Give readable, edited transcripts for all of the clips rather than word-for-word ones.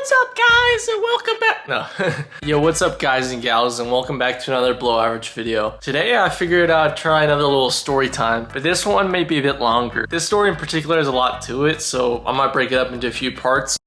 what's up guys and welcome back. No. Yo, what's up guys and gals and welcome back to another below average video. Today I figured I'd try another little story time, but this one may be a bit longer. This story in particular has a lot to it, so I might break it up into a few parts.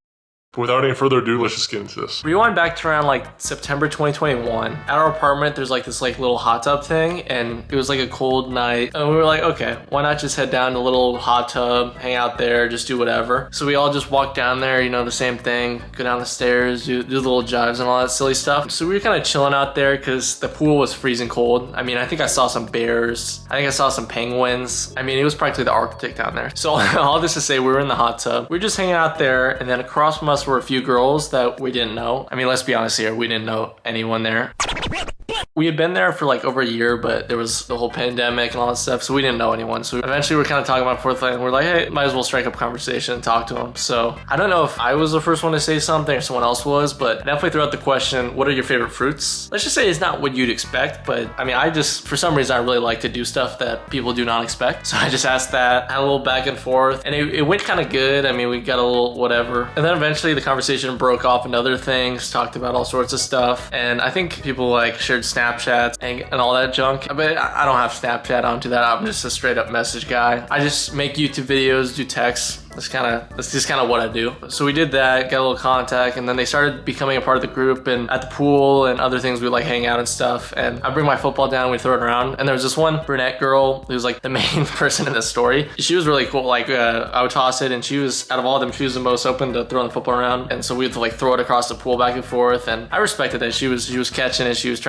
Without any further ado, let's just get into this. Rewind back to around like September 2021. At our apartment, there's like this like little hot tub thing, and it was like a cold night. And we were like, okay, why not just head down to the little hot tub, hang out there, just do whatever. So we all just walked down there, you know, the same thing, go down the stairs, do the little jives and all that silly stuff. So we were kind of chilling out there because the pool was freezing cold. I mean, I think I saw some bears. I think I saw some penguins. I mean, it was practically the Arctic down there. So all this to say, we were in the hot tub. We were just hanging out there, and then across from us were a few girls that we didn't know. I mean, let's be honest here, we didn't know anyone there. We had been there for like over a year, but there was the whole pandemic and all that stuff, so we didn't know anyone. So eventually we're kind of talking about fourth and we're like, hey, might as well strike up a conversation and talk to them. So I don't know if I was the first one to say something or someone else was, but definitely throw out the question, what are your favorite fruits? Let's just say it's not what you'd expect, but I mean, I just, for some reason, I really like to do stuff that people do not expect. So I just asked that, had a little back and forth, and it went kind of good. I mean, we got a little whatever. And then eventually the conversation broke off into other things, talked about all sorts of stuff. And I think people like shared Snapchats and all that junk, but I don't have Snapchat, I don't do that. I'm just a straight up message guy. I just make YouTube videos, do texts. That's just kind of what I do. So we did that, got a little contact, and then they started becoming a part of the group, and at the pool and other things we like hang out and stuff. And I bring my football down, we throw it around, and there was this one brunette girl who was like the main person in the story. She was really cool. Like I would toss it, and she was, out of all of them, she was the most open to throwing the football around. And so we had to like throw it across the pool back and forth. And I respected that she was catching it, she was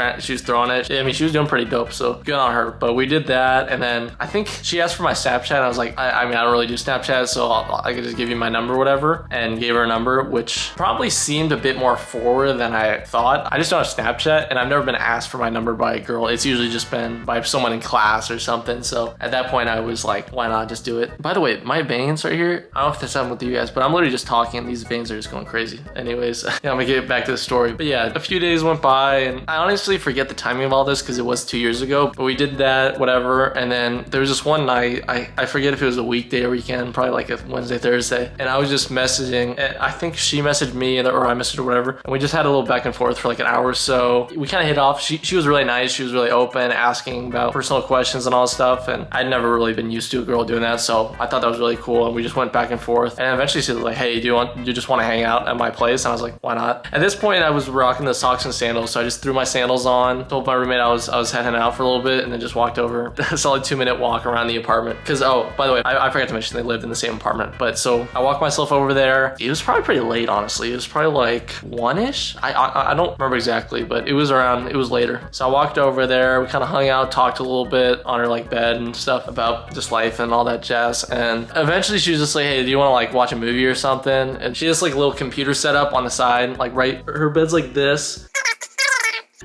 throwing it. I mean, she was doing pretty dope, so good on her. But we did that, and then I think she asked for my Snapchat. And I was like, I mean, I don't really do Snapchat, so I could just give you my number or whatever, and gave her a number, which probably seemed a bit more forward than I thought. I just don't have Snapchat, and I've never been asked for my number by a girl. It's usually just been by someone in class or something. So at that point, I was like, why not just do it? By the way, my veins right here, I don't know if this happened with you guys, but I'm literally just talking and these veins are just going crazy. Anyways, yeah, I'm gonna get back to the story. But yeah, a few days went by, and I honestly forget the timing of all this because it was 2 years ago, but we did that, whatever. And then there was this one night, I forget if it was a weekday or weekend, probably like a Wednesday, Thursday, and I was just messaging, and I think she messaged me or I messaged her, whatever, and we just had a little back and forth for like an hour or so. We kind of hit off. She was really nice, she was really open, asking about personal questions and all this stuff, and I'd never really been used to a girl doing that, so I thought that was really cool, and we just went back and forth. And eventually she was like, hey, do you just want to hang out at my place? And I was like, why not? At this point I was rocking the socks and sandals, so I just threw my sandals on, told my roommate I was heading out for a little bit, and then just walked over. A solid 2-minute walk around the apartment, because oh, by the way, I forgot to mention they lived in the same apartment. But so I walked myself over there. It was probably pretty late, honestly. It was probably like 1-ish. I don't remember exactly, but it was later. So I walked over there, we kind of hung out, talked a little bit on her like bed and stuff about just life and all that jazz. And eventually she was just like, hey, do you want to like watch a movie or something? And she has like a little computer set up on the side, like her bed's like this.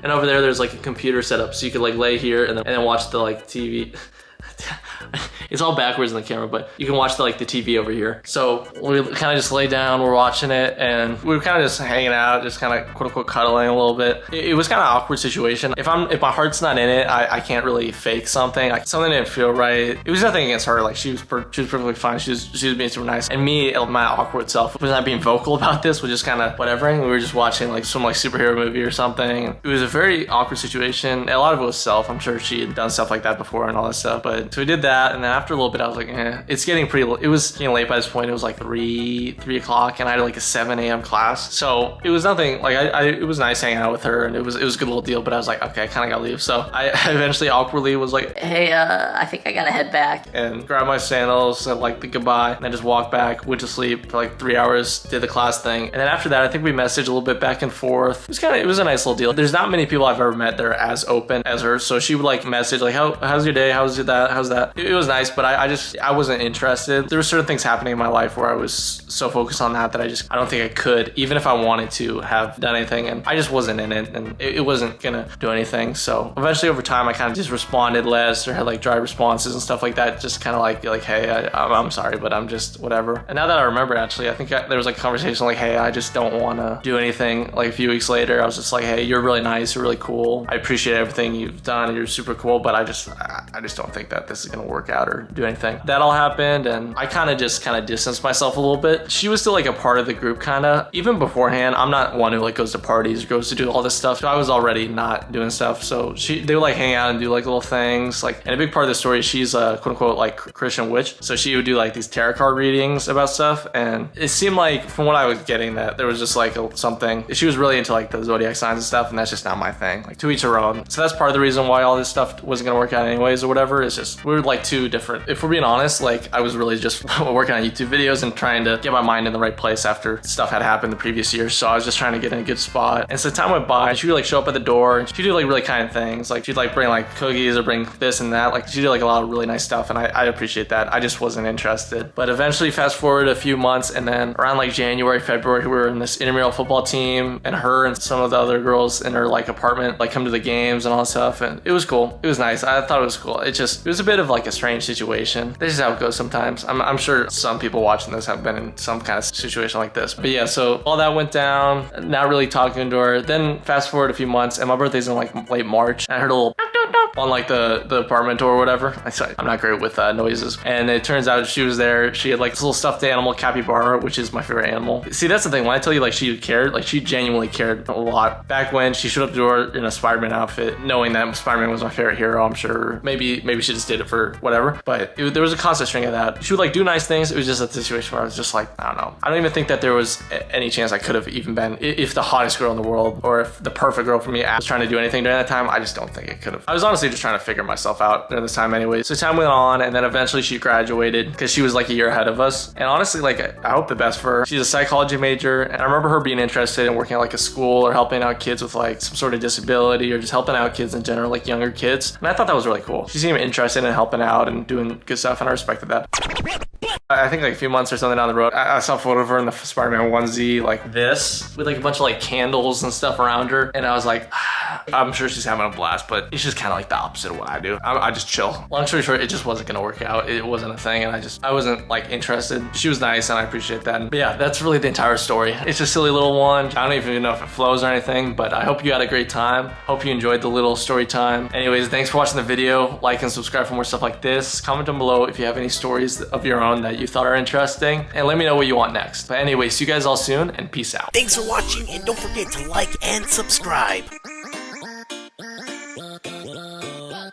And over there's like a computer set up, so you could like lay here and then watch the like TV. It's all backwards in the camera, but you can watch the TV over here. So we kind of just lay down, we're watching it, and we were kind of just hanging out, just kind of quote unquote cuddling a little bit. It was kind of awkward situation. If my heart's not in it, I can't really fake something. Something didn't feel right. It was nothing against her. Like she was perfectly fine. She was being super nice. And me, my awkward self, was not being vocal about this, was just kind of whatevering. We were just watching like some like superhero movie or something. It was a very awkward situation. A lot of it was self. I'm sure she had done stuff like that before and all that stuff. But so we did that, and then after a little bit, I was like, it's getting pretty. It was getting late by this point. It was like 3 o'clock, and I had like a 7 a.m. class. So it was nothing. Like it was nice hanging out with her, and it was a good little deal. But I was like, okay, I kind of gotta leave. So I eventually awkwardly was like, hey, I think I gotta head back. And grabbed my sandals, said like the goodbye, and then just walked back. Went to sleep for like 3 hours. Did the class thing, and then after that, I think we messaged a little bit back and forth. It was a nice little deal. There's not many people I've ever met that are as open as her. So she would like message like, how's your day? How's that? It was nice, but I wasn't interested. There were certain things happening in my life where I was so focused on that I don't think I could, even if I wanted to, have done anything, and I just wasn't in it, and it wasn't gonna do anything. So eventually over time I kind of just responded less, or had like dry responses and stuff like that, just kind of like hey, I'm sorry, but I'm just whatever. And now that I remember, actually, I think there was like a conversation like, hey, I just don't want to do anything. Like a few weeks later, I was just like, hey, you're really nice, you're really cool, I appreciate everything you've done, you're super cool, but I just don't think that this is gonna work out, her do anything. That all happened, and I kind of distanced myself a little bit. She was still like a part of the group, kind of. Even beforehand, I'm not one who like goes to parties or goes to do all this stuff. So I was already not doing stuff. So they would like hang out and do like little things. Like, and a big part of the story, she's a quote unquote like Christian witch. So she would do like these tarot card readings about stuff, and it seemed like from what I was getting that there was just like something. She was really into like the zodiac signs and stuff, and that's just not my thing. Like, to each her own. So that's part of the reason why all this stuff wasn't gonna work out anyways or whatever. It's just we were like two different. If we're being honest, like I was really just working on YouTube videos and trying to get my mind in the right place after stuff had happened the previous year. So I was just trying to get in a good spot. And so time went by. She would like show up at the door, and she'd do like really kind things. Like she'd like bring like cookies or bring this and that. Like she did like a lot of really nice stuff, and I appreciate that. I just wasn't interested. But eventually, fast forward a few months, and then around like January, February, we were in this intramural football team, and her and some of the other girls in her like apartment like come to the games and all that stuff, and it was cool. It was nice. I thought it was cool. It was a bit of like a strange situation. This is how it goes sometimes. I'm sure some people watching this have been in some kind of situation like this. But yeah, so all that went down. Not really talking to her. Then fast forward a few months, and my birthday's in like late March. And I heard a little on like the apartment door or whatever. I'm not great with noises. And it turns out she was there. She had like this little stuffed animal, capybara, which is my favorite animal. See, that's the thing. When I tell you like she cared, like she genuinely cared a lot. Back when she showed up to the door in a Spider-Man outfit, knowing that Spider-Man was my favorite hero, I'm sure maybe she just did it for whatever. But there was a constant string of that. She would like do nice things. It was just a situation where I was just like, I don't know. I don't even think that there was any chance I could have even been, if the hottest girl in the world or if the perfect girl for me was trying to do anything during that time. I just don't think it could have. I was honestly just trying to figure myself out during this time anyway. So time went on, and then eventually she graduated because she was like a year ahead of us. And honestly, like I hope the best for her. She's a psychology major, and I remember her being interested in working at like a school or helping out kids with like some sort of disability or just helping out kids in general, like younger kids. And I thought that was really cool. She seemed interested in helping out and doing good stuff, and I respected that. I think like a few months or something down the road, I saw a photo of her in the Spider-Man onesie like this with like a bunch of like candles and stuff around her, and I was like, I'm sure she's having a blast, but it's just kind of like the opposite of what I do. I just chill. Long story short, it just wasn't gonna work out. It wasn't a thing, and I wasn't like interested. She was nice, and I appreciate that. But yeah, that's really the entire story. It's a silly little one. I don't even know if it flows or anything, but I hope you had a great time. Hope you enjoyed the little story time. Anyways, thanks for watching the video. Like and subscribe for more stuff like this. Comment down below if you have any stories of your own that you thought are interesting, and let me know what you want next. But anyway, see you guys all soon, and peace out. Thanks for watching, and don't forget to like and subscribe.